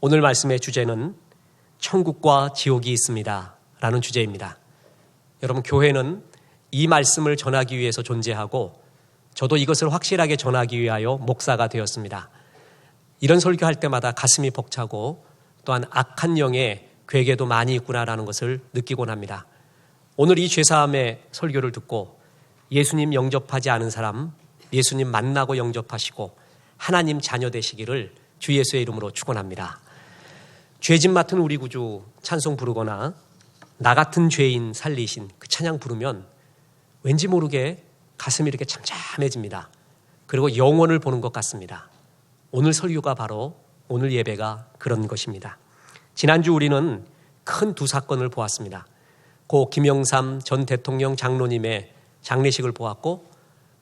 오늘 말씀의 주제는 천국과 지옥이 있습니다 라는 주제입니다. 여러분, 교회는 이 말씀을 전하기 위해서 존재하고 저도 이것을 확실하게 전하기 위하여 목사가 되었습니다. 이런 설교할 때마다 가슴이 벅차고 또한 악한 영의 괴계도 많이 있구나라는 것을 느끼곤 합니다. 오늘 이 죄사함의 설교를 듣고 예수님 영접하지 않은 사람, 예수님 만나고 영접하시고 하나님 자녀 되시기를 주 예수의 이름으로 축원합니다. 죄짐 맡은 우리 구주 찬송 부르거나 나 같은 죄인 살리신 그 찬양 부르면 왠지 모르게 가슴이 이렇게 참참해집니다. 그리고 영원을 보는 것 같습니다. 오늘 설교가 바로 오늘 예배가 그런 것입니다. 지난주 우리는 큰 두 사건을 보았습니다. 고 김영삼 전 대통령 장로님의 장례식을 보았고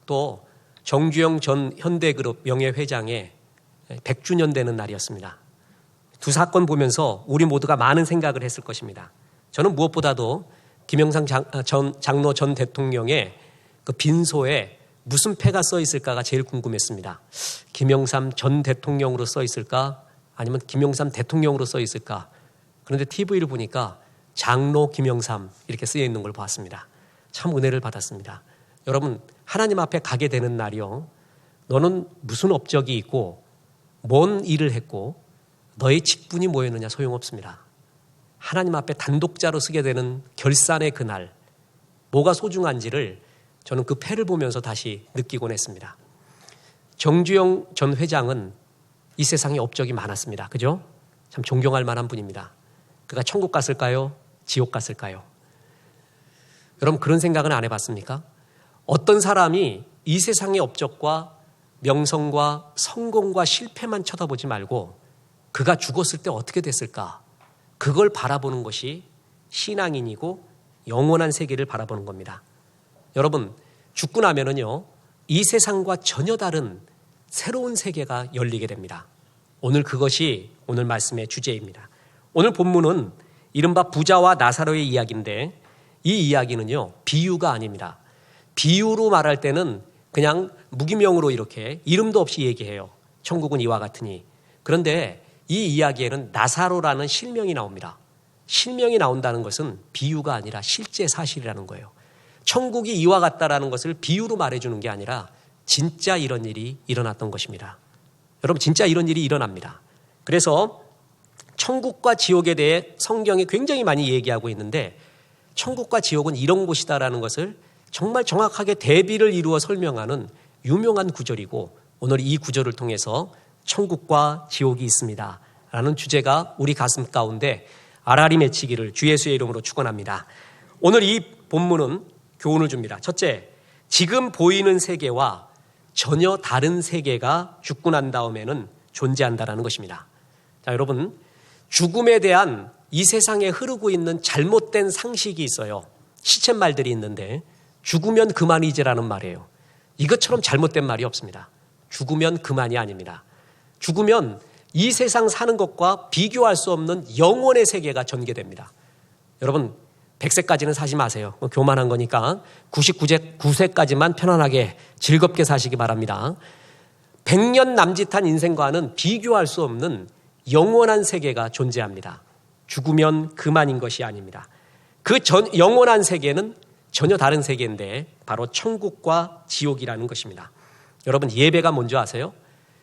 또 정주영 전 현대그룹 명예회장의 100주년 되는 날이었습니다. 두 사건 보면서 우리 모두가 많은 생각을 했을 것입니다. 저는 무엇보다도 김영삼 장로 전 대통령의 그 빈소에 무슨 패가 써 있을까가 제일 궁금했습니다. 김영삼 전 대통령으로 써 있을까? 아니면 김영삼 대통령으로 써 있을까? 그런데 TV를 보니까 장로 김영삼 이렇게 쓰여 있는 걸 봤습니다. 참 은혜를 받았습니다. 여러분, 하나님 앞에 가게 되는 날이요, 너는 무슨 업적이 있고 뭔 일을 했고 너의 직분이 뭐였느냐 소용없습니다. 하나님 앞에 단독자로 서게 되는 결산의 그날, 뭐가 소중한지를 저는 그 패를 보면서 다시 느끼곤 했습니다. 정주영 전 회장은 이 세상에 업적이 많았습니다. 그죠? 참 존경할 만한 분입니다. 그가 천국 갔을까요? 지옥 갔을까요? 여러분, 그런 생각은 안 해봤습니까? 어떤 사람이 이 세상의 업적과 명성과 성공과 실패만 쳐다보지 말고 그가 죽었을 때 어떻게 됐을까? 그걸 바라보는 것이 신앙인이고 영원한 세계를 바라보는 겁니다. 여러분, 죽고 나면은요, 이 세상과 전혀 다른 새로운 세계가 열리게 됩니다. 오늘 그것이 오늘 말씀의 주제입니다. 오늘 본문은 이른바 부자와 나사로의 이야기인데 이 이야기는요, 비유가 아닙니다. 비유로 말할 때는 그냥 무기명으로 이렇게 이름도 없이 얘기해요. 천국은 이와 같으니. 그런데 이 이야기에는 나사로라는 실명이 나옵니다. 실명이 나온다는 것은 비유가 아니라 실제 사실이라는 거예요. 천국이 이와 같다라는 것을 비유로 말해주는 게 아니라 진짜 이런 일이 일어났던 것입니다. 여러분, 진짜 이런 일이 일어납니다. 그래서 천국과 지옥에 대해 성경이 굉장히 많이 얘기하고 있는데 천국과 지옥은 이런 곳이다라는 것을 정말 정확하게 대비를 이루어 설명하는 유명한 구절이고 오늘 이 구절을 통해서 천국과 지옥이 있습니다 라는 주제가 우리 가슴 가운데 알알이 맺히기를 주 예수의 이름으로 축원합니다. 오늘 이 본문은 교훈을 줍니다. 첫째, 지금 보이는 세계와 전혀 다른 세계가 죽고 난 다음에는 존재한다는 것입니다. 자, 여러분, 죽음에 대한 이 세상에 흐르고 있는 잘못된 상식이 있어요. 시쳇말들이 있는데 죽으면 그만이지라는 말이에요. 이것처럼 잘못된 말이 없습니다. 죽으면 그만이 아닙니다. 죽으면 이 세상 사는 것과 비교할 수 없는 영원의 세계가 전개됩니다. 여러분, 100세까지는 사지 마세요. 교만한 거니까 99세까지만 편안하게 즐겁게 사시기 바랍니다. 100년 남짓한 인생과는 비교할 수 없는 영원한 세계가 존재합니다. 죽으면 그만인 것이 아닙니다. 그 영원한 세계는 전혀 다른 세계인데 바로 천국과 지옥이라는 것입니다. 여러분, 예배가 뭔지 아세요?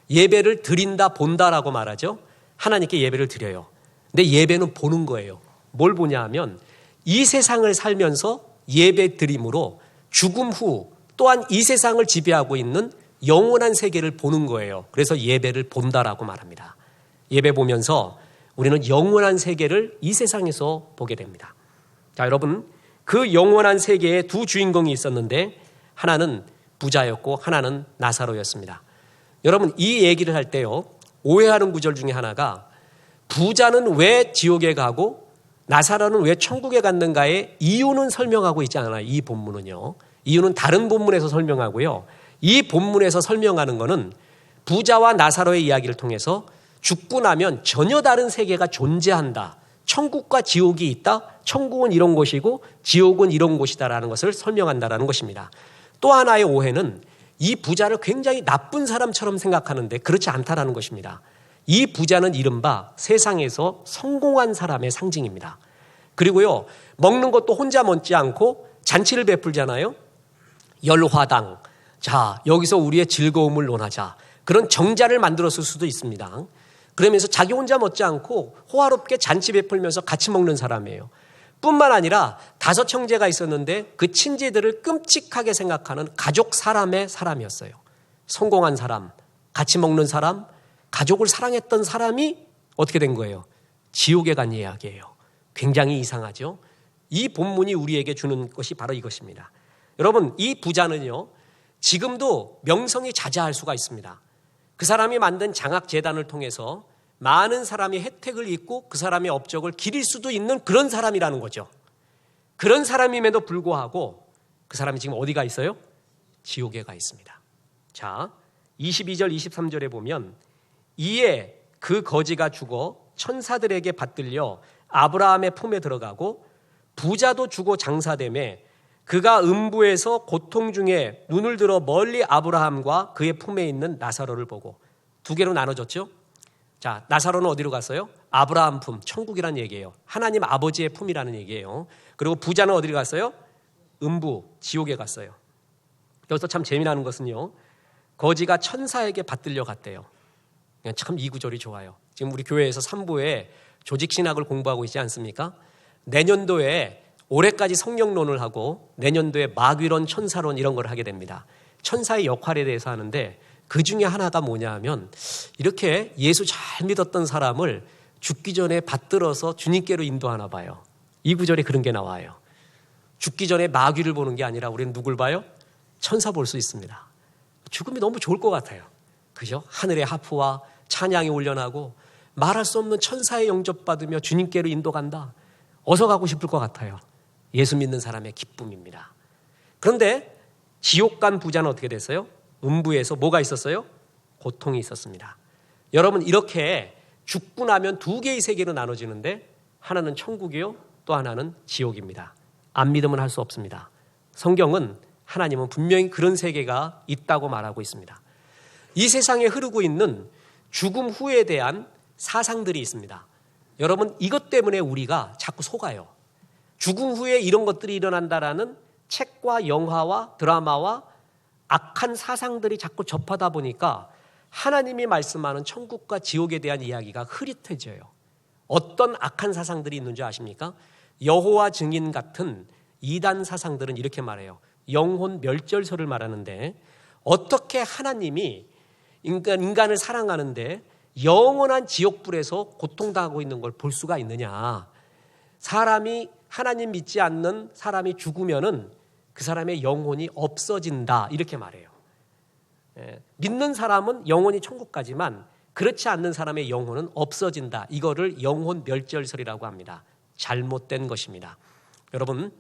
예배를 드린다, 본다라고 말하죠. 하나님께 예배를 드려요. 근데 예배는 보는 거예요. 뭘 보냐 하면 이 세상을 살면서 예배 드림으로 죽음 후 또한 이 세상을 지배하고 있는 영원한 세계를 보는 거예요. 그래서 예배를 본다라고 말합니다. 예배 보면서 우리는 영원한 세계를 이 세상에서 보게 됩니다. 자, 여러분, 그 영원한 세계에 두 주인공이 있었는데 하나는 부자였고 하나는 나사로였습니다. 여러분, 이 얘기를 할 때요, 오해하는 구절 중에 하나가 부자는 왜 지옥에 가고 나사로는 왜 천국에 갔는가의 이유는 설명하고 있지 않아요. 이 본문은요. 이유는 다른 본문에서 설명하고요. 이 본문에서 설명하는 것은 부자와 나사로의 이야기를 통해서 죽고 나면 전혀 다른 세계가 존재한다. 천국과 지옥이 있다. 천국은 이런 곳이고 지옥은 이런 곳이다라는 것을 설명한다라는 것입니다. 또 하나의 오해는 이 부자를 굉장히 나쁜 사람처럼 생각하는데 그렇지 않다라는 것입니다. 이 부자는 이른바 세상에서 성공한 사람의 상징입니다. 그리고요, 먹는 것도 혼자 먹지 않고 잔치를 베풀잖아요. 열화당. 자, 여기서 우리의 즐거움을 논하자. 그런 정자를 만들었을 수도 있습니다. 그러면서 자기 혼자 먹지 않고 호화롭게 잔치 베풀면서 같이 먹는 사람이에요. 뿐만 아니라 5 형제가 있었는데 그 친지들을 끔찍하게 생각하는 가족 사람의 사람이었어요. 성공한 사람, 같이 먹는 사람, 가족을 사랑했던 사람이 어떻게 된 거예요? 지옥에 간 이야기예요. 굉장히 이상하죠? 이 본문이 우리에게 주는 것이 바로 이것입니다. 여러분, 이 부자는요, 지금도 명성이 자자할 수가 있습니다. 그 사람이 만든 장학재단을 통해서 많은 사람이 혜택을 입고 그 사람의 업적을 기릴 수도 있는 그런 사람이라는 거죠. 그런 사람임에도 불구하고 그 사람이 지금 어디가 있어요? 지옥에 가 있습니다. 자, 22절 23절에 보면 이에 그 거지가 죽어 천사들에게 받들려 아브라함의 품에 들어가고 부자도 죽어 장사되매 그가 음부에서 고통 중에 눈을 들어 멀리 아브라함과 그의 품에 있는 나사로를 보고 2개로 나눠졌죠. 자, 나사로는 어디로 갔어요? 아브라함 품, 천국이라는 얘기예요. 하나님 아버지의 품이라는 얘기예요. 그리고 부자는 어디로 갔어요? 음부, 지옥에 갔어요. 여기서 참 재미나는 것은요, 거지가 천사에게 받들려 갔대요. 참 이 구절이 좋아요. 지금 우리 교회에서 3부에 조직신학을 공부하고 있지 않습니까? 내년도에 올해까지 성령론을 하고 내년도에 마귀론, 천사론 이런 걸 하게 됩니다. 천사의 역할에 대해서 하는데 그 중에 하나가 뭐냐 하면 이렇게 예수 잘 믿었던 사람을 죽기 전에 받들어서 주님께로 인도하나 봐요. 이 구절에 그런 게 나와요. 죽기 전에 마귀를 보는 게 아니라 우리는 누굴 봐요? 천사 볼 수 있습니다. 죽음이 너무 좋을 것 같아요. 그죠? 하늘의 하프와 찬양이 울려나고 말할 수 없는 천사의 영접받으며 주님께로 인도간다. 어서 가고 싶을 것 같아요. 예수 믿는 사람의 기쁨입니다. 그런데 지옥 간 부자는 어떻게 됐어요? 음부에서 뭐가 있었어요? 고통이 있었습니다. 여러분, 이렇게 죽고 나면 2개의 세계로 나눠지는데 하나는 천국이요, 또 하나는 지옥입니다. 안 믿으면 할 수 없습니다. 성경은, 하나님은 분명히 그런 세계가 있다고 말하고 있습니다. 이 세상에 흐르고 있는 죽음 후에 대한 사상들이 있습니다. 여러분, 이것 때문에 우리가 자꾸 속아요. 죽음 후에 이런 것들이 일어난다라는 책과 영화와 드라마와 악한 사상들이 자꾸 접하다 보니까 하나님이 말씀하는 천국과 지옥에 대한 이야기가 흐릿해져요. 어떤 악한 사상들이 있는 줄 아십니까? 여호와 증인 같은 이단 사상들은 이렇게 말해요. 영혼 멸절설을 말하는데 어떻게 하나님이 인간을 사랑하는데 영원한 지옥불에서 고통당하고 있는 걸 볼 수가 있느냐. 사람이 하나님 믿지 않는 사람이 죽으면은 그 사람의 영혼이 없어진다 이렇게 말해요. 믿는 사람은 영혼이 천국 가지만 그렇지 않는 사람의 영혼은 없어진다. 이거를 영혼 멸절설이라고 합니다. 잘못된 것입니다. 여러분,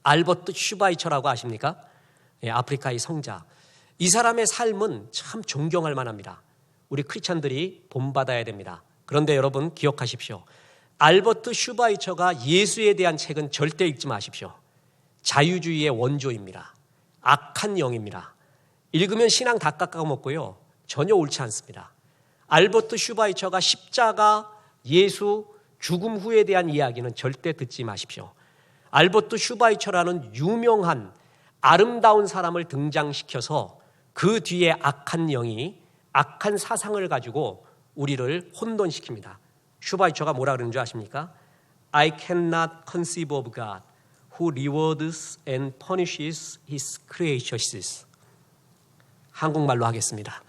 알버트 슈바이처라고 아십니까? 아프리카의 성자. 이 사람의 삶은 참 존경할 만합니다. 우리 크리스찬들이 본받아야 됩니다. 그런데 여러분 기억하십시오. 알버트 슈바이처가 예수에 대한 책은 절대 읽지 마십시오. 자유주의의 원조입니다. 악한 영입니다. 읽으면 신앙 다 깎아먹고요. 전혀 옳지 않습니다. 알버트 슈바이처가 십자가, 예수, 죽음 후에 대한 이야기는 절대 듣지 마십시오. 알버트 슈바이처라는 유명한 아름다운 사람을 등장시켜서 그 뒤에 악한 영이 악한 사상을 가지고 우리를 혼돈시킵니다. 슈바이처가 뭐라 그러는 줄 아십니까? I cannot conceive of God who rewards and punishes his creatures. 한국말로 하겠습니다.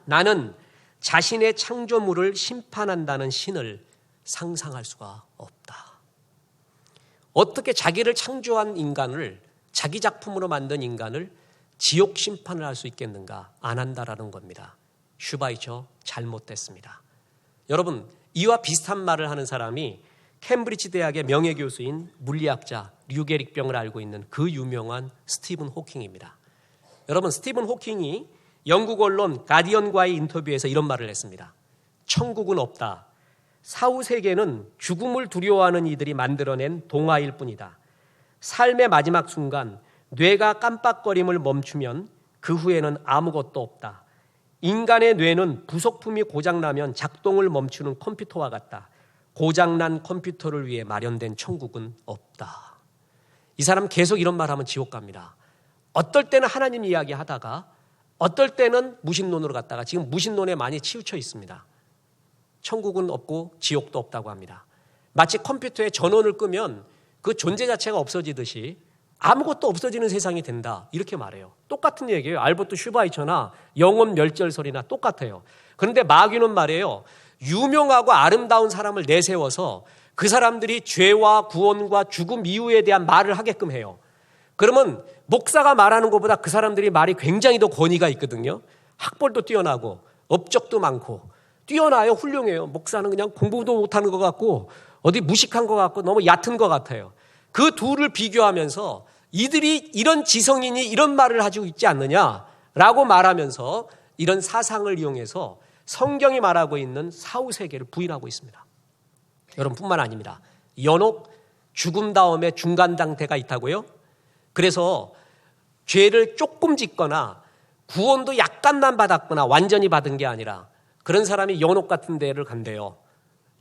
나는 자신의 창조물을 심판한다는 신을 상상할 수가 없다. 어떻게 자기를 창조한 인간을, 자기 작품으로 만든 인간을 지옥 심판을 할 수 있겠는가? 안 한다라는 겁니다. 슈바이처 잘못됐습니다. 여러분, 이와 비슷한 말을 하는 사람이 캠브리지 대학의 명예교수인 물리학자 류게릭병을 앓고 있는 그 유명한 스티븐 호킹입니다. 여러분, 스티븐 호킹이 영국 언론 가디언과의 인터뷰에서 이런 말을 했습니다. 천국은 없다. 사후세계는 죽음을 두려워하는 이들이 만들어낸 동화일 뿐이다. 삶의 마지막 순간 뇌가 깜빡거림을 멈추면 그 후에는 아무것도 없다. 인간의 뇌는 부속품이 고장나면 작동을 멈추는 컴퓨터와 같다. 고장난 컴퓨터를 위해 마련된 천국은 없다. 이 사람 계속 이런 말하면 지옥 갑니다. 어떨 때는 하나님 이야기 하다가 어떨 때는 무신론으로 갔다가 지금 무신론에 많이 치우쳐 있습니다. 천국은 없고 지옥도 없다고 합니다. 마치 컴퓨터에 전원을 끄면 그 존재 자체가 없어지듯이 아무것도 없어지는 세상이 된다. 이렇게 말해요. 똑같은 얘기예요. 알버트 슈바이처나 영혼 멸절설이나 똑같아요. 그런데 마귀는 말이에요. 유명하고 아름다운 사람을 내세워서 그 사람들이 죄와 구원과 죽음 이후에 대한 말을 하게끔 해요. 그러면 목사가 말하는 것보다 그 사람들이 말이 굉장히 더 권위가 있거든요. 학벌도 뛰어나고 업적도 많고 뛰어나요. 훌륭해요. 목사는 그냥 공부도 못하는 것 같고 어디 무식한 것 같고 너무 얕은 것 같아요. 그 둘을 비교하면서 이들이 이런 지성인이 이런 말을 가지고 있지 않느냐라고 말하면서 이런 사상을 이용해서 성경이 말하고 있는 사후세계를 부인하고 있습니다. 여러분뿐만 아닙니다. 연옥, 죽음 다음에 중간 상태가 있다고요? 그래서 죄를 조금 짓거나 구원도 약간만 받았거나 완전히 받은 게 아니라 그런 사람이 연옥 같은 데를 간대요.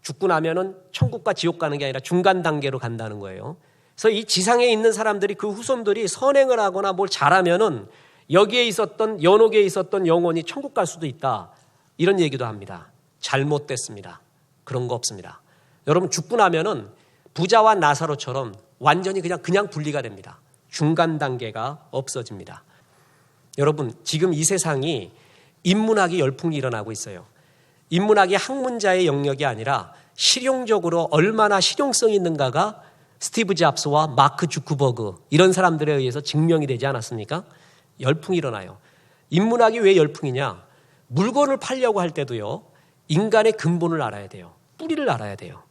죽고 나면은 천국과 지옥 가는 게 아니라 중간 단계로 간다는 거예요. 그래서 이 지상에 있는 사람들이 그 후손들이 선행을 하거나 뭘 잘하면은 여기에 있었던 연옥에 있었던 영혼이 천국 갈 수도 있다. 이런 얘기도 합니다. 잘못됐습니다. 그런 거 없습니다. 여러분 죽고 나면은 부자와 나사로처럼 완전히 그냥 분리가 됩니다. 중간 단계가 없어집니다. 여러분 지금 이 세상이 인문학이 열풍이 일어나고 있어요. 인문학이 학문자의 영역이 아니라 실용적으로 얼마나 실용성이 있는가가 스티브 잡스와 마크 주크버그 이런 사람들에 의해서 증명이 되지 않았습니까? 열풍이 일어나요. 인문학이 왜 열풍이냐? 물건을 팔려고 할 때도요. 인간의 근본을 알아야 돼요. 뿌리를 알아야 돼요.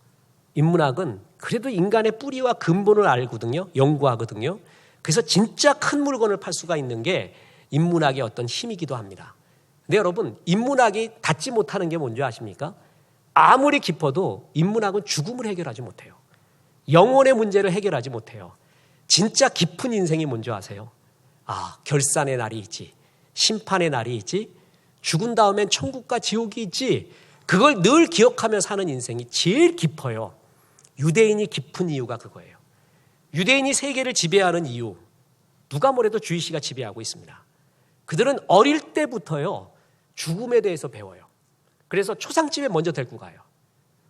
인문학은 그래도 인간의 뿌리와 근본을 알거든요. 연구하거든요. 그래서 진짜 큰 물건을 팔 수가 있는 게 인문학의 어떤 힘이기도 합니다. 근데 여러분 인문학이 닿지 못하는 게 뭔지 아십니까? 아무리 깊어도 인문학은 죽음을 해결하지 못해요. 영혼의 문제를 해결하지 못해요. 진짜 깊은 인생이 뭔지 아세요? 결산의 날이 있지. 심판의 날이 있지. 죽은 다음엔 천국과 지옥이 있지. 그걸 늘 기억하며 사는 인생이 제일 깊어요. 유대인이 깊은 이유가 그거예요. 유대인이 세계를 지배하는 이유. 누가 뭐래도 주의시가 지배하고 있습니다. 그들은 어릴 때부터요. 죽음에 대해서 배워요. 그래서 초상집에 먼저 데리고 가요.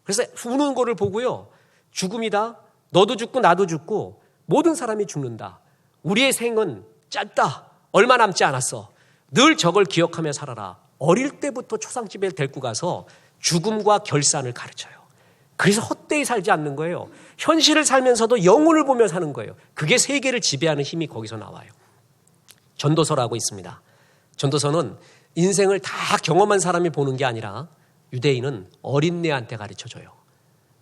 그래서 우는 거를 보고요. 죽음이다. 너도 죽고 나도 죽고 모든 사람이 죽는다. 우리의 생은 짧다. 얼마 남지 않았어. 늘 저걸 기억하며 살아라. 어릴 때부터 초상집에 데리고 가서 죽음과 결산을 가르쳐요. 그래서 헛되이 살지 않는 거예요. 현실을 살면서도 영혼을 보며 사는 거예요. 그게 세계를 지배하는 힘이 거기서 나와요. 전도서라고 있습니다. 전도서는 인생을 다 경험한 사람이 보는 게 아니라 유대인은 어린애한테 가르쳐줘요.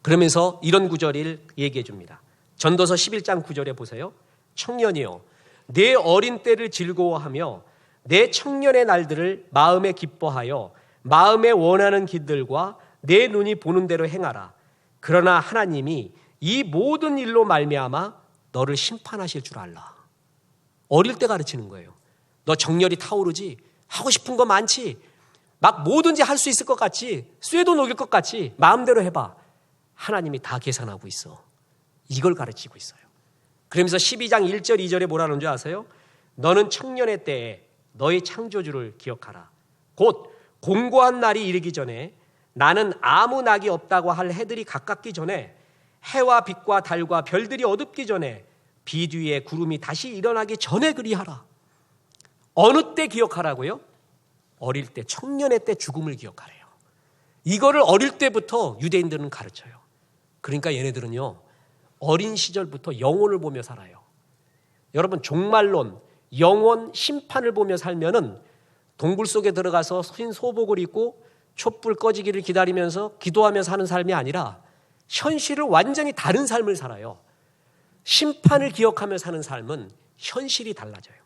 그러면서 이런 구절을 얘기해 줍니다. 전도서 11장 9절에 보세요. 청년이여 내 어린 때를 즐거워하며 내 청년의 날들을 마음에 기뻐하여 마음에 원하는 길들과 내 눈이 보는 대로 행하라. 그러나 하나님이 이 모든 일로 말미암아 너를 심판하실 줄 알라. 어릴 때 가르치는 거예요. 너 정열이 타오르지? 하고 싶은 거 많지? 막 뭐든지 할 수 있을 것 같지? 쇠도 녹일 것 같지? 마음대로 해봐. 하나님이 다 계산하고 있어. 이걸 가르치고 있어요. 그러면서 12장 1절 2절에 뭐라는 줄 아세요? 너는 청년의 때에 너의 창조주를 기억하라. 곧 공고한 날이 이르기 전에 나는 아무 낙이 없다고 할 해들이 가깝기 전에 해와 빛과 달과 별들이 어둡기 전에 비 뒤에 구름이 다시 일어나기 전에 그리하라. 어느 때 기억하라고요? 어릴 때, 청년의 때 죽음을 기억하래요. 이거를 어릴 때부터 유대인들은 가르쳐요. 그러니까 얘네들은요, 어린 시절부터 영혼을 보며 살아요. 여러분, 종말론, 영원, 심판을 보며 살면은 동굴 속에 들어가서 흰 소복을 입고 촛불 꺼지기를 기다리면서 기도하며 사는 삶이 아니라 현실을 완전히 다른 삶을 살아요. 심판을 기억하며 사는 삶은 현실이 달라져요.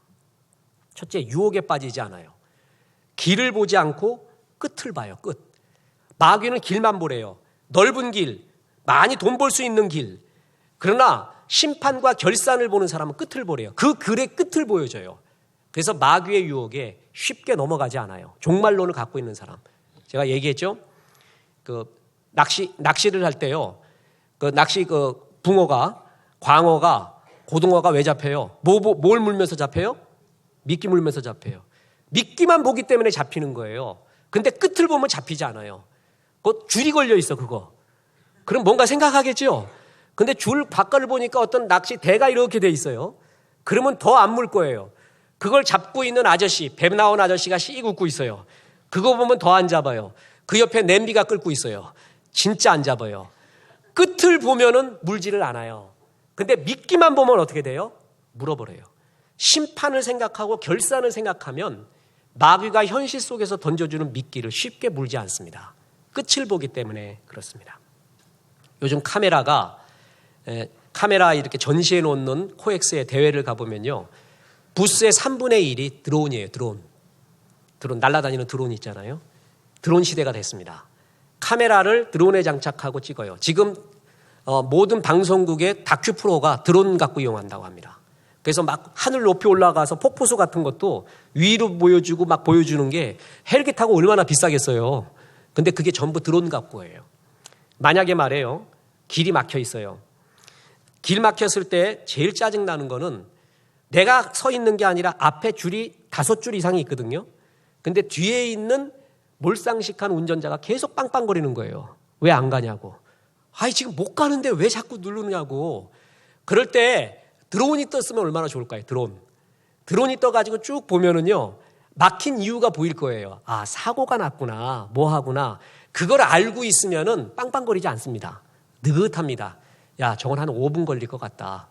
첫째, 유혹에 빠지지 않아요. 길을 보지 않고 끝을 봐요. 끝. 마귀는 길만 보래요. 넓은 길, 많이 돈 벌 수 있는 길. 그러나 심판과 결산을 보는 사람은 끝을 보래요. 그 글의 끝을 보여줘요. 그래서 마귀의 유혹에 쉽게 넘어가지 않아요. 종말론을 갖고 있는 사람. 제가 얘기했죠. 낚시를 할 때요. 붕어가, 광어가, 고등어가 왜 잡혀요? 뭘 물면서 잡혀요? 미끼 물면서 잡혀요. 미끼만 보기 때문에 잡히는 거예요. 근데 끝을 보면 잡히지 않아요. 줄이 걸려 있어, 그거. 그럼 뭔가 생각하겠죠? 근데 줄 바깥을 보니까 어떤 낚시대가 이렇게 돼 있어요. 그러면 더 안 물 거예요. 그걸 잡고 있는 아저씨, 배 나온 아저씨가 씩 웃고 있어요. 그거 보면 더 안 잡아요. 그 옆에 냄비가 끓고 있어요. 진짜 안 잡아요. 끝을 보면은 물지를 않아요. 근데 미끼만 보면 어떻게 돼요? 물어버려요. 심판을 생각하고 결산을 생각하면 마귀가 현실 속에서 던져주는 미끼를 쉽게 물지 않습니다. 끝을 보기 때문에 그렇습니다. 요즘 카메라 이렇게 전시해 놓는 코엑스의 대회를 가보면요. 부스의 3분의 1이 드론이에요. 드론 날아다니는 드론 있잖아요. 드론 시대가 됐습니다. 카메라를 드론에 장착하고 찍어요. 지금 모든 방송국의 다큐 프로가 드론 갖고 이용한다고 합니다. 그래서 막 하늘 높이 올라가서 폭포수 같은 것도 위로 보여주고 막 보여주는 게 헬기 타고 얼마나 비싸겠어요. 근데 그게 전부 드론 갖고 해요. 만약에 말해요. 길이 막혀 있어요. 길 막혔을 때 제일 짜증나는 거는 내가 서 있는 게 아니라 앞에 줄이 5줄 이상이 있거든요. 근데 뒤에 있는 몰상식한 운전자가 계속 빵빵거리는 거예요. 왜 안 가냐고. 지금 못 가는데 왜 자꾸 누르냐고. 그럴 때 드론이 떴으면 얼마나 좋을까요? 드론이 떠가지고 쭉 보면은요. 막힌 이유가 보일 거예요. 사고가 났구나. 뭐 하구나. 그걸 알고 있으면은 빵빵거리지 않습니다. 느긋합니다. 저건 한 5분 걸릴 것 같다.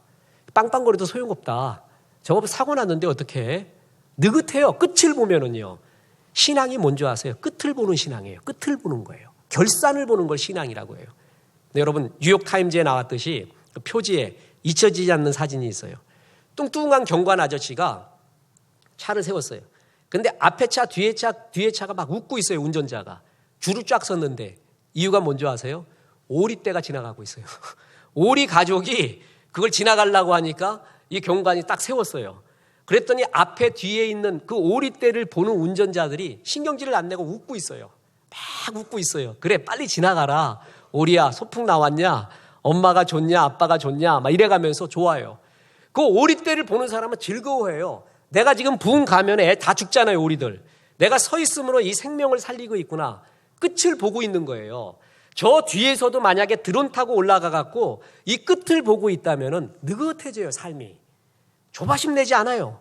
빵빵거려도 소용없다. 저거 사고 났는데 어떡해? 느긋해요. 끝을 보면은요. 신앙이 뭔지 아세요? 끝을 보는 신앙이에요. 끝을 보는 거예요. 결산을 보는 걸 신앙이라고 해요. 네, 여러분 뉴욕타임즈에 나왔듯이 그 표지에 잊혀지지 않는 사진이 있어요. 뚱뚱한 경관 아저씨가 차를 세웠어요. 근데 앞에 차, 뒤에 차가 막 웃고 있어요. 운전자가. 줄을 쫙 섰는데 이유가 뭔지 아세요? 오리떼가 지나가고 있어요. 오리 가족이 그걸 지나가려고 하니까 이 경관이 딱 세웠어요. 그랬더니 앞에 뒤에 있는 그 오리떼를 보는 운전자들이 신경질을 안 내고 웃고 있어요. 막 웃고 있어요. 그래 빨리 지나가라. 오리야 소풍 나왔냐? 엄마가 좋냐? 아빠가 좋냐? 막 이래가면서 좋아요. 그 오리떼를 보는 사람은 즐거워해요. 내가 지금 붕 가면 애 다 죽잖아요. 오리들. 내가 서 있음으로 이 생명을 살리고 있구나. 끝을 보고 있는 거예요. 저 뒤에서도 만약에 드론 타고 올라가 갖고 이 끝을 보고 있다면은 느긋해져요. 삶이. 조바심 내지 않아요.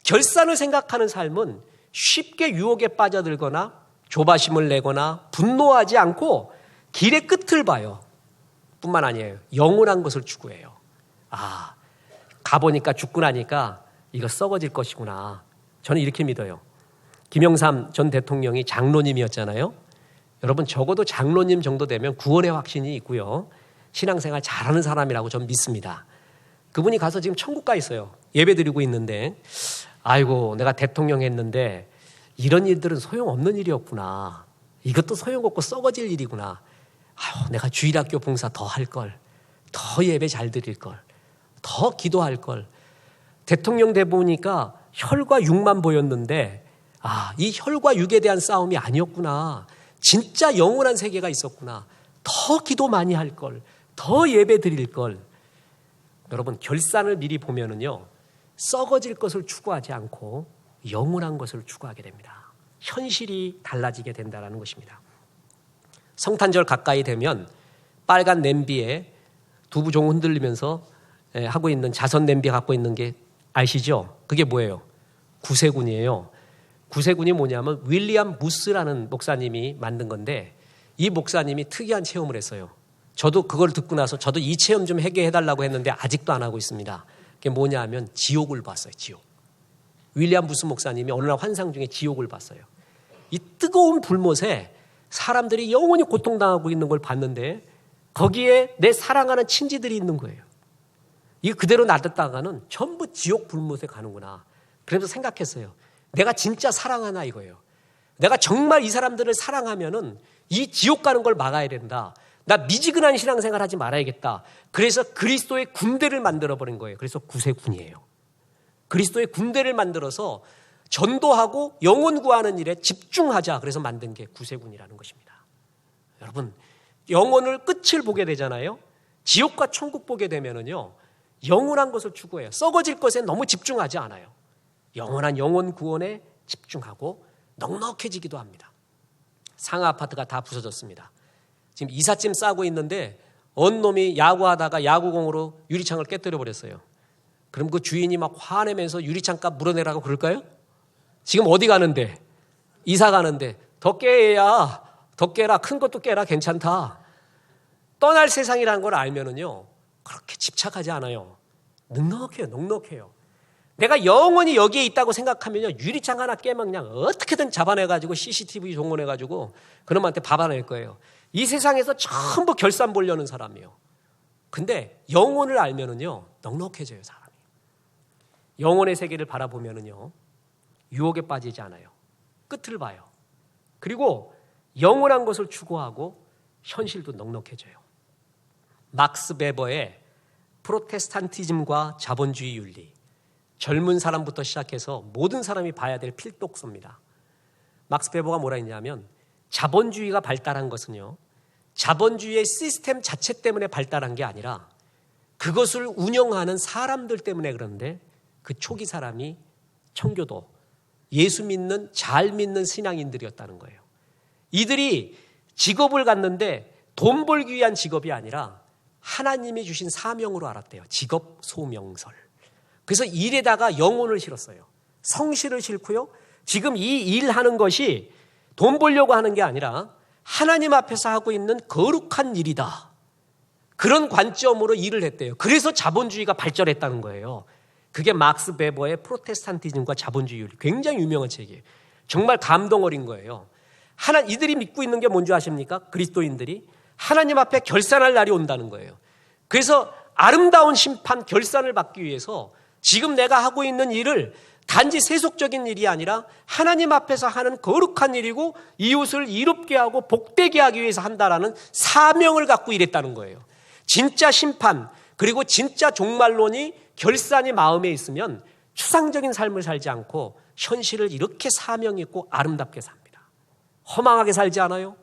결산을 생각하는 삶은 쉽게 유혹에 빠져들거나 조바심을 내거나 분노하지 않고 길의 끝을 봐요. 뿐만 아니에요. 영원한 것을 추구해요. 가보니까 죽고 나니까 이거 썩어질 것이구나. 저는 이렇게 믿어요. 김영삼 전 대통령이 장로님이었잖아요. 여러분 적어도 장로님 정도 되면 구원의 확신이 있고요. 신앙생활 잘하는 사람이라고 저는 믿습니다. 그분이 가서 지금 천국 가 있어요. 예배 드리고 있는데 아이고 내가 대통령 했는데 이런 일들은 소용없는 일이었구나. 이것도 소용없고 썩어질 일이구나. 내가 주일학교 봉사 더 할 걸. 더 예배 잘 드릴 걸. 더 기도할 걸. 대통령 돼 보니까 혈과 육만 보였는데 이 혈과 육에 대한 싸움이 아니었구나. 진짜 영원한 세계가 있었구나. 더 기도 많이 할 걸. 더 예배 드릴 걸. 여러분 결산을 미리 보면은요. 썩어질 것을 추구하지 않고 영원한 것을 추구하게 됩니다. 현실이 달라지게 된다는 것입니다. 성탄절 가까이 되면 빨간 냄비에 두부종 흔들리면서 하고 있는 자선 냄비 갖고 있는 게 아시죠? 그게 뭐예요? 구세군이에요. 구세군이 뭐냐면 윌리엄 무스라는 목사님이 만든 건데 이 목사님이 특이한 체험을 했어요. 저도 그걸 듣고 나서 저도 이 체험 좀 해달라고 했는데 아직도 안 하고 있습니다. 그게 뭐냐 하면 지옥을 봤어요. 지옥. 윌리엄 무스 목사님이 어느 날 환상 중에 지옥을 봤어요. 이 뜨거운 불못에 사람들이 영원히 고통당하고 있는 걸 봤는데 거기에 내 사랑하는 친지들이 있는 거예요. 이거 그대로 놔뒀다가는 전부 지옥 불못에 가는구나. 그래서 생각했어요. 내가 진짜 사랑하나 이거예요. 내가 정말 이 사람들을 사랑하면은 이 지옥 가는 걸 막아야 된다. 나 미지근한 신앙생활 하지 말아야겠다. 그래서 그리스도의 군대를 만들어버린 거예요. 그래서 구세군이에요. 그리스도의 군대를 만들어서 전도하고 영혼 구하는 일에 집중하자. 그래서 만든 게 구세군이라는 것입니다. 여러분, 영혼을 끝을 보게 되잖아요. 지옥과 천국 보게 되면은요, 영원한 것을 추구해요. 썩어질 것에 너무 집중하지 않아요. 영원한 영혼 구원에 집중하고 넉넉해지기도 합니다. 상하 아파트가 다 부서졌습니다. 지금 이삿짐 싸고 있는데 어느 놈이 야구하다가 야구공으로 유리창을 깨뜨려 버렸어요. 그럼 그 주인이 막 화내면서 유리창값 물어내라고 그럴까요? 지금 어디 가는데? 이사 가는데 더 깨야, 더 깨라, 큰 것도 깨라, 괜찮다. 떠날 세상이라는 걸 알면은요, 그렇게 집착하지 않아요. 넉넉해요, 넉넉해요. 내가 영원히 여기에 있다고 생각하면요, 유리창 하나 깨면 그냥 어떻게든 잡아내가지고 CCTV 동원해가지고 그놈한테 밥아낼 거예요. 이 세상에서 전부 결산 보려는 사람이에요. 근데 영혼을 알면은요, 넉넉해져요, 사람이. 영혼의 세계를 바라보면은요, 유혹에 빠지지 않아요. 끝을 봐요. 그리고 영원한 것을 추구하고 현실도 넉넉해져요. 막스 베버의 프로테스탄티즘과 자본주의 윤리, 젊은 사람부터 시작해서 모든 사람이 봐야 될 필독서입니다. 막스 베버가 뭐라 했냐면, 자본주의가 발달한 것은요, 자본주의의 시스템 자체 때문에 발달한 게 아니라 그것을 운영하는 사람들 때문에 그런데, 그 초기 사람이 청교도, 예수 믿는 잘 믿는 신앙인들이었다는 거예요. 이들이 직업을 갖는데 돈 벌기 위한 직업이 아니라 하나님이 주신 사명으로 알았대요. 직업 소명설. 그래서 일에다가 영혼을 실었어요. 성실을 싣고요. 지금 이 일하는 것이 돈 벌려고 하는 게 아니라 하나님 앞에서 하고 있는 거룩한 일이다. 그런 관점으로 일을 했대요. 그래서 자본주의가 발전했다는 거예요. 그게 막스 베버의 프로테스탄티즘과 자본주의, 굉장히 유명한 책이에요. 정말 감동 어린 거예요. 이들이 믿고 있는 게 뭔지 아십니까? 그리스도인들이 하나님 앞에 결산할 날이 온다는 거예요. 그래서 아름다운 심판, 결산을 받기 위해서 지금 내가 하고 있는 일을 단지 세속적인 일이 아니라 하나님 앞에서 하는 거룩한 일이고 이웃을 이롭게 하고 복되게 하기 위해서 한다라는 사명을 갖고 일했다는 거예요. 진짜 심판, 그리고 진짜 종말론이 결산이 마음에 있으면 추상적인 삶을 살지 않고 현실을 이렇게 사명 있고 아름답게 삽니다. 허망하게 살지 않아요.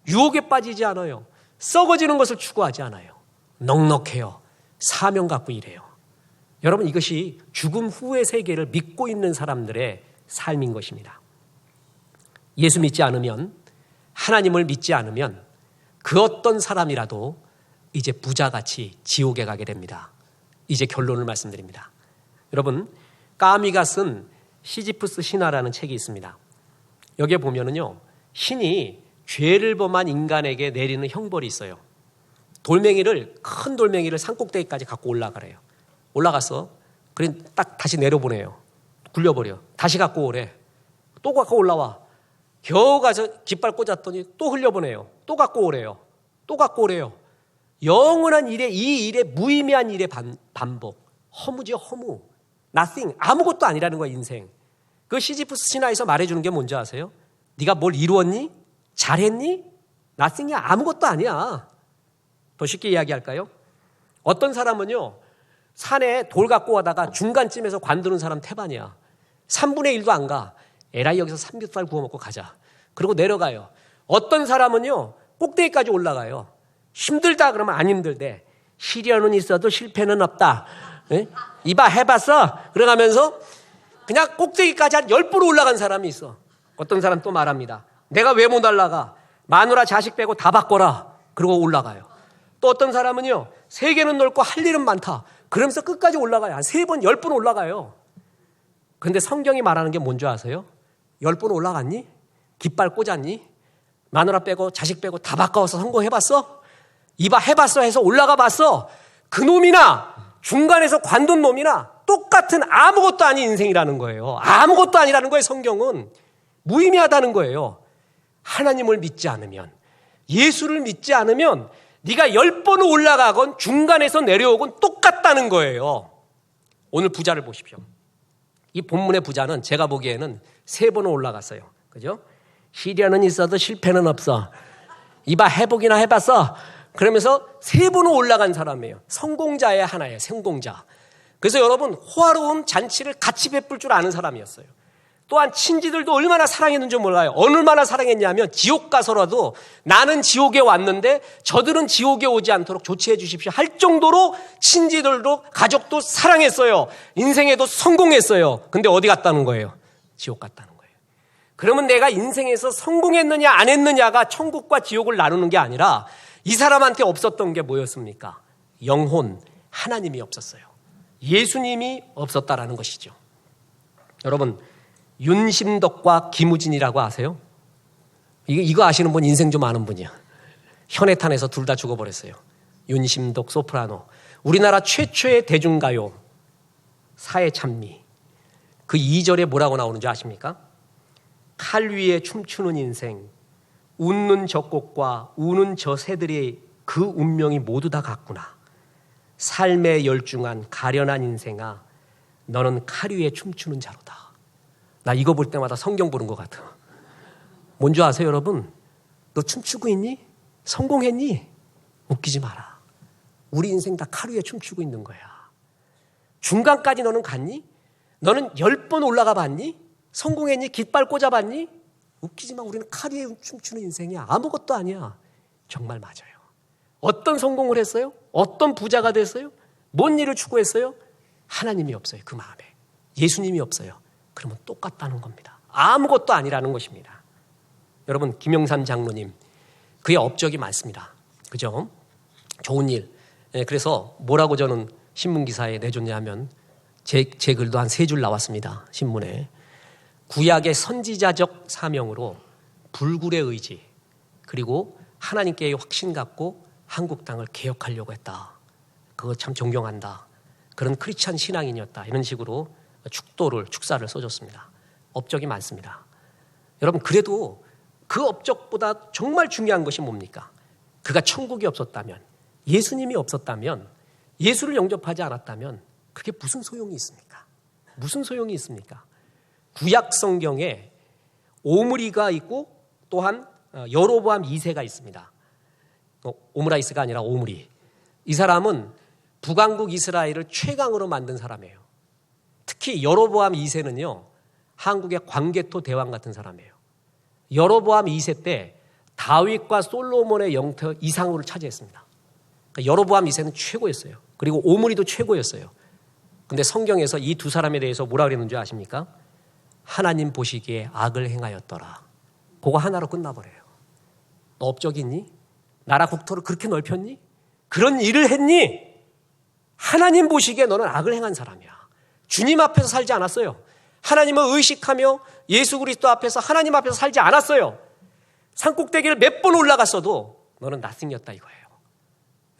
유혹에 빠지지 않아요. 썩어지는 것을 추구하지 않아요. 넉넉해요. 사명 갖고 일해요. 여러분, 이것이 죽음 후의 세계를 믿고 있는 사람들의 삶인 것입니다. 예수 믿지 않으면, 하나님을 믿지 않으면 그 어떤 사람이라도 이제 부자같이 지옥에 가게 됩니다. 이제 결론을 말씀드립니다. 여러분, 까미가 쓴 시지프스 신화라는 책이 있습니다. 여기에 보면은요, 신이 죄를 범한 인간에게 내리는 형벌이 있어요. 큰 돌멩이를 산꼭대기까지 갖고 올라가래요. 올라가서 그래 딱 다시 내려보내요. 굴려버려. 다시 갖고 오래. 또 갖고 올라와. 겨우 가서 깃발 꽂았더니 또 흘려보내요. 또 갖고 오래요. 또 갖고 오래요. 영원한 일에, 이 일에 무의미한 일의 반복. 허무죠, 허무. nothing. 아무것도 아니라는 거야, 인생. 그 시지프스 신화에서 말해주는 게 뭔지 아세요? 네가 뭘 이루었니? 잘했니? nothing이야. 아무것도 아니야. 더 쉽게 이야기할까요? 어떤 사람은요, 산에 돌 갖고 가다가 중간쯤에서 관두는 사람 태반이야. 3분의 1도 안 가. 에라이 여기서 삼겹살 구워 먹고 가자. 그리고 내려가요. 어떤 사람은요, 꼭대기까지 올라가요. 힘들다 그러면 안 힘들대. 시련은 있어도 실패는 없다. 에? 이봐 해봤어? 그래가면서 그냥 꼭대기까지 한 10분 올라간 사람이 있어. 어떤 사람 또 말합니다. 내가 왜 못 올라가? 마누라 자식 빼고 다 바꿔라. 그리고 올라가요. 또 어떤 사람은요, 세계는 넓고 할 일은 많다. 그러면서 끝까지 올라가요. 한 3번, 10번 올라가요. 그런데 성경이 말하는 게 뭔지 아세요? 10번 올라갔니? 깃발 꽂았니? 마누라 빼고 자식 빼고 다 바꿔서 성공해봤어? 이봐 해봤어 해서 올라가 봤어. 그 놈이나 중간에서 관둔 놈이나 똑같은 아무것도 아닌 인생이라는 거예요. 아무것도 아니라는 거예요. 성경은 무의미하다는 거예요. 하나님을 믿지 않으면, 예수를 믿지 않으면 네가 10번을 올라가건 중간에서 내려오건 똑같다는 거예요. 오늘 부자를 보십시오. 이 본문의 부자는 제가 보기에는 3번을 올라갔어요. 그죠? 시련은 있어도 실패는 없어. 이봐 해보기나 해봤어. 그러면서 3번을 올라간 사람이에요. 성공자의 하나예요. 성공자. 그래서 여러분, 호화로운 잔치를 같이 베풀 줄 아는 사람이었어요. 또한 친지들도 얼마나 사랑했는지 몰라요. 얼마나 사랑했냐면 지옥 가서라도 나는 지옥에 왔는데 저들은 지옥에 오지 않도록 조치해 주십시오 할 정도로 친지들도 가족도 사랑했어요. 인생에도 성공했어요. 근데 어디 갔다는 거예요? 지옥 갔다는 거예요. 그러면 내가 인생에서 성공했느냐 안 했느냐가 천국과 지옥을 나누는 게 아니라 이 사람한테 없었던 게 뭐였습니까? 영혼, 하나님이 없었어요. 예수님이 없었다라는 것이죠. 여러분, 윤심덕과 김우진이라고 아세요? 이거 아시는 분 인생 좀 아는 분이야. 현해탄에서 둘 다 죽어버렸어요. 윤심덕 소프라노. 우리나라 최초의 대중가요 사회찬미. 그 2절에 뭐라고 나오는지 아십니까? 칼 위에 춤추는 인생, 웃는 저 꽃과 우는 저 새들의 그 운명이 모두 다 같구나. 삶에 열중한 가련한 인생아, 너는 칼 위에 춤추는 자로다. 나 이거 볼 때마다 성경 보는 것 같아. 뭔지 아세요, 여러분? 너 춤추고 있니? 성공했니? 웃기지 마라. 우리 인생 다 칼 위에 춤추고 있는 거야. 중간까지 너는 갔니? 너는 10번 올라가 봤니? 성공했니? 깃발 꽂아봤니? 웃기지 마. 우리는 칼 위에 춤추는 인생이야. 아무것도 아니야. 정말 맞아요. 어떤 성공을 했어요? 어떤 부자가 됐어요? 뭔 일을 추구했어요? 하나님이 없어요. 그 마음에. 예수님이 없어요. 그러면 똑같다는 겁니다. 아무것도 아니라는 것입니다. 여러분, 김영삼 장로님, 그의 업적이 많습니다. 그죠? 좋은 일. 그래서 뭐라고 저는 신문기사에 내줬냐 하면 제 글도 한 3줄 나왔습니다. 신문에. 구약의 선지자적 사명으로 불굴의 의지, 그리고 하나님께의 확신 갖고 한국 땅을 개혁하려고 했다. 그거 참 존경한다. 그런 크리스찬 신앙인이었다. 이런 식으로 축사를 써줬습니다. 업적이 많습니다. 여러분, 그래도 그 업적보다 정말 중요한 것이 뭡니까? 그가 천국이 없었다면, 예수님이 없었다면, 예수를 영접하지 않았다면 그게 무슨 소용이 있습니까? 무슨 소용이 있습니까? 구약 성경에 오므리가 있고 또한 여로보암 2세가 있습니다. 오므라이스가 아니라 오므리. 이 사람은 북왕국 이스라엘을 최강으로 만든 사람이에요. 특히 여로보암 2세는요, 한국의 광개토 대왕 같은 사람이에요. 여로보암 2세 때 다윗과 솔로몬의 영토 이상으로 차지했습니다. 그러니까 여로보암 2세는 최고였어요. 그리고 오므리도 최고였어요. 근데 성경에서 이 두 사람에 대해서 뭐라 그랬는지 아십니까? 하나님 보시기에 악을 행하였더라. 그거 하나로 끝나버려요. 너 업적이 있니? 나라 국토를 그렇게 넓혔니? 그런 일을 했니? 하나님 보시기에 너는 악을 행한 사람이야. 주님 앞에서 살지 않았어요. 하나님을 의식하며 예수 그리스도 앞에서 하나님 앞에서 살지 않았어요. 산꼭대기를 몇 번 올라갔어도 너는 나승이었다 이거예요.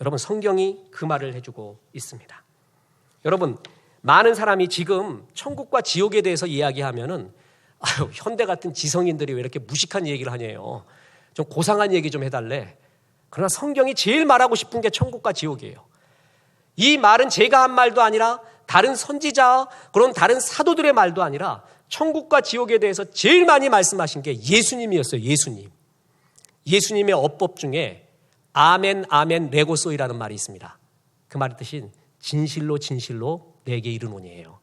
여러분, 성경이 그 말을 해주고 있습니다. 여러분, 많은 사람이 지금 천국과 지옥에 대해서 이야기하면은 현대 같은 지성인들이 왜 이렇게 무식한 얘기를 하냐요. 좀 고상한 얘기 좀 해달래. 그러나 성경이 제일 말하고 싶은 게 천국과 지옥이에요. 이 말은 제가 한 말도 아니라 다른 선지자, 그런 다른 사도들의 말도 아니라 천국과 지옥에 대해서 제일 많이 말씀하신 게 예수님이었어요. 예수님. 예수님의 어법 중에 아멘 아멘 레고소이라는 말이 있습니다. 그 말의 뜻은 진실로 진실로 내게 이르노니예요.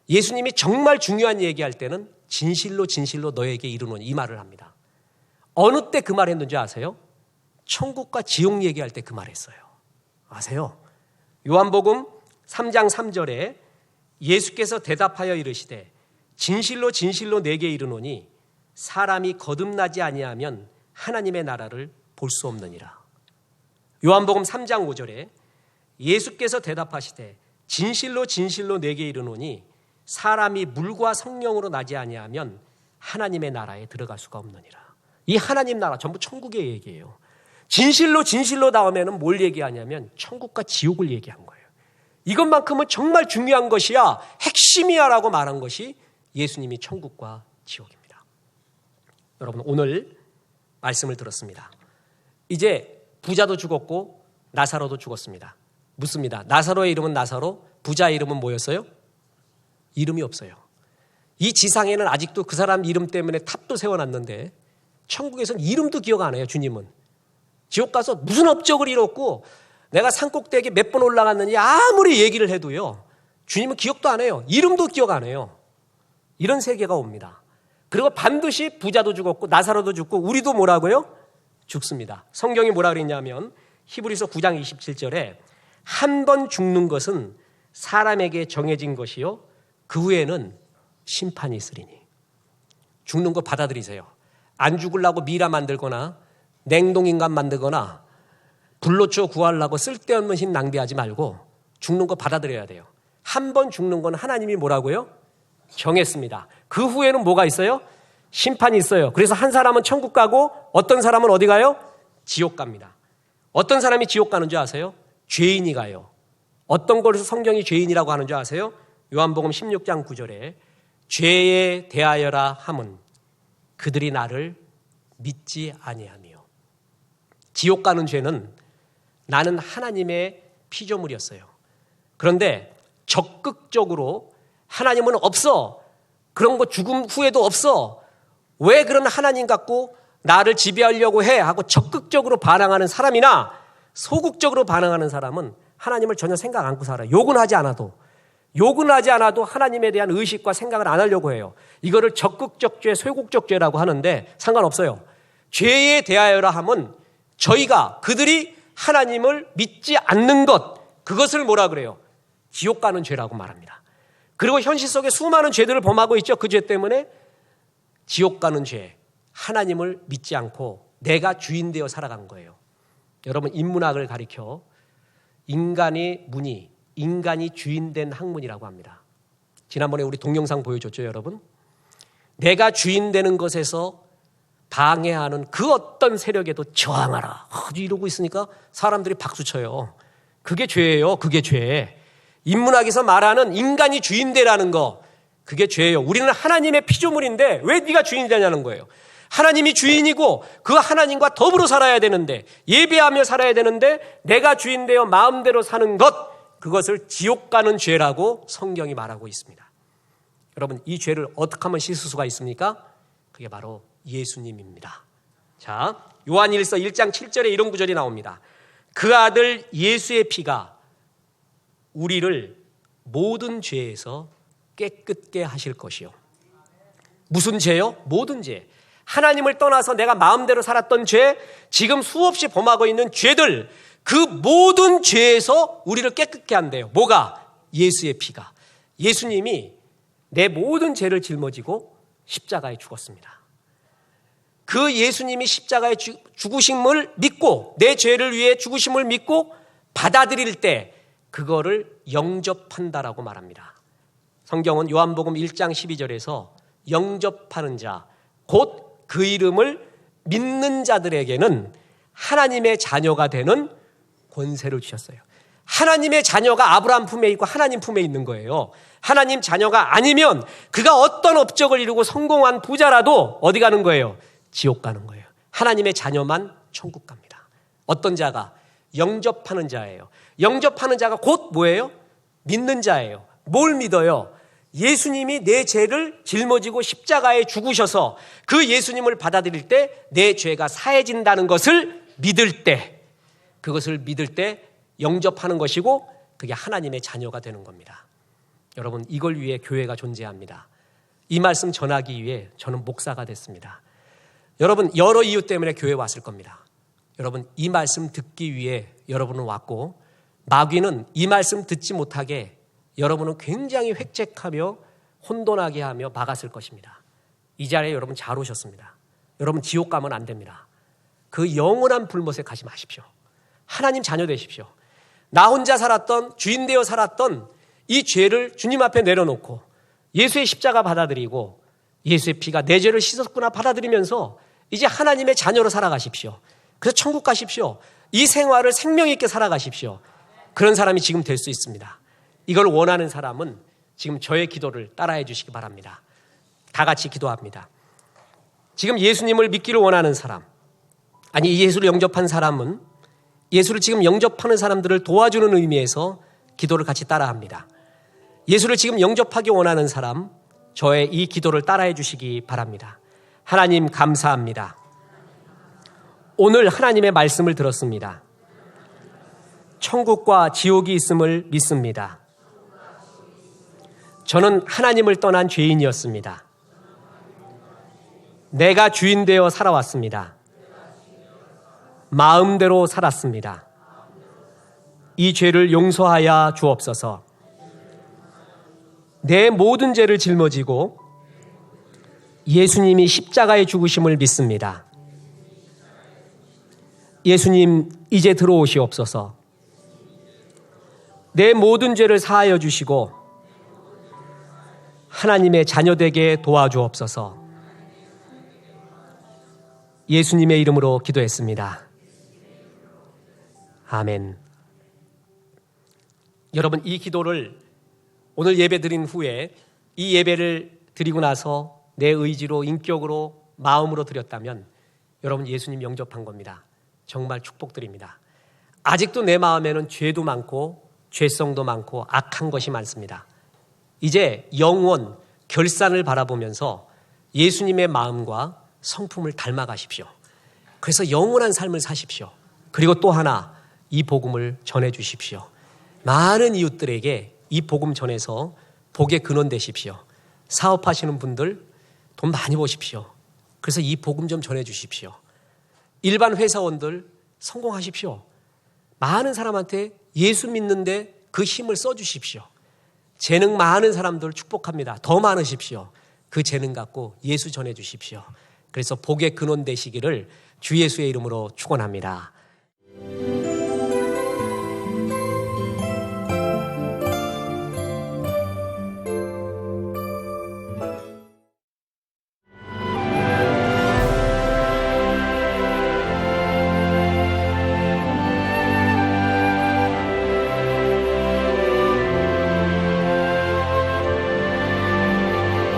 예수님이 정말 중요한 얘기할 때는 진실로 진실로 너에게 이르노니 이 말을 합니다. 어느 때 그 말 했는지 아세요? 천국과 지옥 얘기할 때 그 말 했어요. 아세요? 요한복음 3장 3절에 예수께서 대답하여 이르시되 진실로 진실로 내게 이르노니 사람이 거듭나지 아니하면 하나님의 나라를 볼 수 없느니라. 요한복음 3장 5절에 예수께서 대답하시되 진실로 진실로 내게 이르노니 사람이 물과 성령으로 나지 아니하면 하나님의 나라에 들어갈 수가 없느니라. 이 하나님 나라 전부 천국의 얘기예요. 진실로 진실로 다음에는 뭘 얘기하냐면 천국과 지옥을 얘기한 거예요. 이것만큼은 정말 중요한 것이야, 핵심이야 라고 말한 것이 예수님이 천국과 지옥입니다. 여러분, 오늘 말씀을 들었습니다. 이제 부자도 죽었고 나사로도 죽었습니다. 묻습니다. 나사로의 이름은 나사로, 부자의 이름은 뭐였어요? 이름이 없어요. 이 지상에는 아직도 그 사람 이름 때문에 탑도 세워놨는데 천국에서는 이름도 기억 안 해요. 주님은. 지옥 가서 무슨 업적을 이뤘고 내가 산꼭대기 몇 번 올라갔느니 아무리 얘기를 해도요, 주님은 기억도 안 해요. 이름도 기억 안 해요. 이런 세계가 옵니다. 그리고 반드시 부자도 죽었고 나사로도 죽고 우리도 뭐라고요? 죽습니다. 성경이 뭐라 그랬냐면 히브리서 9장 27절에 한 번 죽는 것은 사람에게 정해진 것이요 그 후에는 심판이 있으리니. 죽는 거 받아들이세요. 안 죽으려고 미라 만들거나 냉동인간 만들거나 불로초 구하려고 쓸데없는 힘 낭비하지 말고 죽는 거 받아들여야 돼요. 한 번 죽는 건 하나님이 뭐라고요? 정했습니다. 그 후에는 뭐가 있어요? 심판이 있어요. 그래서 한 사람은 천국 가고 어떤 사람은 어디 가요? 지옥 갑니다. 어떤 사람이 지옥 가는 줄 아세요? 죄인이 가요. 어떤 것에서 성경이 죄인이라고 하는 줄 아세요? 요한복음 16장 9절에 죄에 대하여라 함은 그들이 나를 믿지 아니하며. 지옥 가는 죄는 나는 하나님의 피조물이었어요. 그런데 적극적으로 하나님은 없어. 그런 거 죽음 후에도 없어. 왜 그런 하나님 갖고 나를 지배하려고 해? 하고 적극적으로 반항하는 사람이나 소극적으로 반항하는 사람은 하나님을 전혀 생각 않고 살아요. 욕은 하지 않아도 하나님에 대한 의식과 생각을 안 하려고 해요. 이거를 적극적 죄, 소극적 죄라고 하는데 상관없어요. 죄에 대하여라 함은 저희가 그들이 하나님을 믿지 않는 것, 그것을 뭐라 그래요? 지옥 가는 죄라고 말합니다. 그리고 현실 속에 수많은 죄들을 범하고 있죠. 그 죄 때문에 지옥 가는 죄, 하나님을 믿지 않고 내가 주인 되어 살아간 거예요. 여러분, 인문학을 가리켜 인간이 주인 된 학문이라고 합니다. 지난번에 우리 동영상 보여줬죠, 여러분? 내가 주인 되는 것에서 방해하는 그 어떤 세력에도 저항하라. 이러고 있으니까 사람들이 박수 쳐요. 그게 죄예요. 그게 죄. 인문학에서 말하는 인간이 주인 되라는 거, 그게 죄예요. 우리는 하나님의 피조물인데 왜 네가 주인이 되냐는 거예요. 하나님이 주인이고 그 하나님과 더불어 살아야 되는데, 예배하며 살아야 되는데 내가 주인 되어 마음대로 사는 것, 그것을 지옥 가는 죄라고 성경이 말하고 있습니다. 여러분, 이 죄를 어떻게 하면 씻을 수가 있습니까? 그게 바로 예수님입니다. 자, 요한일서 1장 7절에 이런 구절이 나옵니다. 그 아들 예수의 피가 우리를 모든 죄에서 깨끗게 하실 것이요. 무슨 죄요? 모든 죄. 하나님을 떠나서 내가 마음대로 살았던 죄, 지금 수없이 범하고 있는 죄들, 그 모든 죄에서 우리를 깨끗게 한대요. 뭐가? 예수의 피가. 예수님이 내 모든 죄를 짊어지고 십자가에 죽었습니다. 그 예수님이 십자가에 죽으심을 믿고, 내 죄를 위해 죽으심을 믿고 받아들일 때 그거를 영접한다라고 말합니다. 성경은 요한복음 1장 12절에서 영접하는 자, 곧 그 이름을 믿는 자들에게는 하나님의 자녀가 되는 권세를 주셨어요. 하나님의 자녀가 아브라함 품에 있고 하나님 품에 있는 거예요. 하나님 자녀가 아니면 그가 어떤 업적을 이루고 성공한 부자라도 어디 가는 거예요? 지옥 가는 거예요. 하나님의 자녀만 천국 갑니다. 어떤 자가? 영접하는 자예요. 영접하는 자가 곧 뭐예요? 믿는 자예요. 뭘 믿어요? 예수님이 내 죄를 짊어지고 십자가에 죽으셔서 그 예수님을 받아들일 때 내 죄가 사해진다는 것을 믿을 때, 그것을 믿을 때 영접하는 것이고 그게 하나님의 자녀가 되는 겁니다. 여러분, 이걸 위해 교회가 존재합니다. 이 말씀 전하기 위해 저는 목사가 됐습니다. 여러분, 여러 이유 때문에 교회에 왔을 겁니다. 여러분, 이 말씀 듣기 위해 여러분은 왔고, 마귀는 이 말씀 듣지 못하게 여러분은 굉장히 획책하며 혼돈하게 하며 막았을 것입니다. 이 자리에 여러분 잘 오셨습니다. 여러분, 지옥 가면 안 됩니다. 그 영원한 불못에 가지 마십시오. 하나님 자녀 되십시오. 나 혼자 살았던, 주인 되어 살았던 이 죄를 주님 앞에 내려놓고 예수의 십자가 받아들이고 예수의 피가 내 죄를 씻었구나 받아들이면서 이제 하나님의 자녀로 살아가십시오. 그래서 천국 가십시오. 이 생활을 생명 있게 살아가십시오. 그런 사람이 지금 될 수 있습니다. 이걸 원하는 사람은 지금 저의 기도를 따라해 주시기 바랍니다. 다 같이 기도합니다. 지금 예수님을 믿기를 원하는 사람, 아니 예수를 영접한 사람은 예수를 지금 영접하는 사람들을 도와주는 의미에서 기도를 같이 따라합니다. 예수를 지금 영접하기 원하는 사람, 저의 이 기도를 따라해 주시기 바랍니다. 하나님, 감사합니다. 오늘 하나님의 말씀을 들었습니다. 천국과 지옥이 있음을 믿습니다. 저는 하나님을 떠난 죄인이었습니다. 내가 주인 되어 살아왔습니다. 마음대로 살았습니다. 이 죄를 용서하여 주옵소서. 내 모든 죄를 짊어지고 예수님이 십자가에 죽으심을 믿습니다. 예수님, 이제 들어오시옵소서. 내 모든 죄를 사하여 주시고 하나님의 자녀되게 도와주옵소서. 예수님의 이름으로 기도했습니다. 아멘. 여러분, 이 기도를 오늘 예배 드린 후에 이 예배를 드리고 나서 내 의지로, 인격으로, 마음으로 드렸다면 여러분, 예수님 영접한 겁니다. 정말 축복드립니다. 아직도 내 마음에는 죄도 많고 죄성도 많고 악한 것이 많습니다. 이제 영원 결산을 바라보면서 예수님의 마음과 성품을 닮아가십시오. 그래서 영원한 삶을 사십시오. 그리고 또 하나, 이 복음을 전해주십시오. 많은 이웃들에게 이 복음 전해서 복의 근원 되십시오. 사업하시는 분들 돈 많이 버십시오. 그래서 이 복음 좀 전해주십시오. 일반 회사원들 성공하십시오. 많은 사람한테 예수 믿는데 그 힘을 써주십시오. 재능 많은 사람들 축복합니다. 더 많으십시오. 그 재능 갖고 예수 전해주십시오. 그래서 복의 근원 되시기를 주 예수의 이름으로 축원합니다.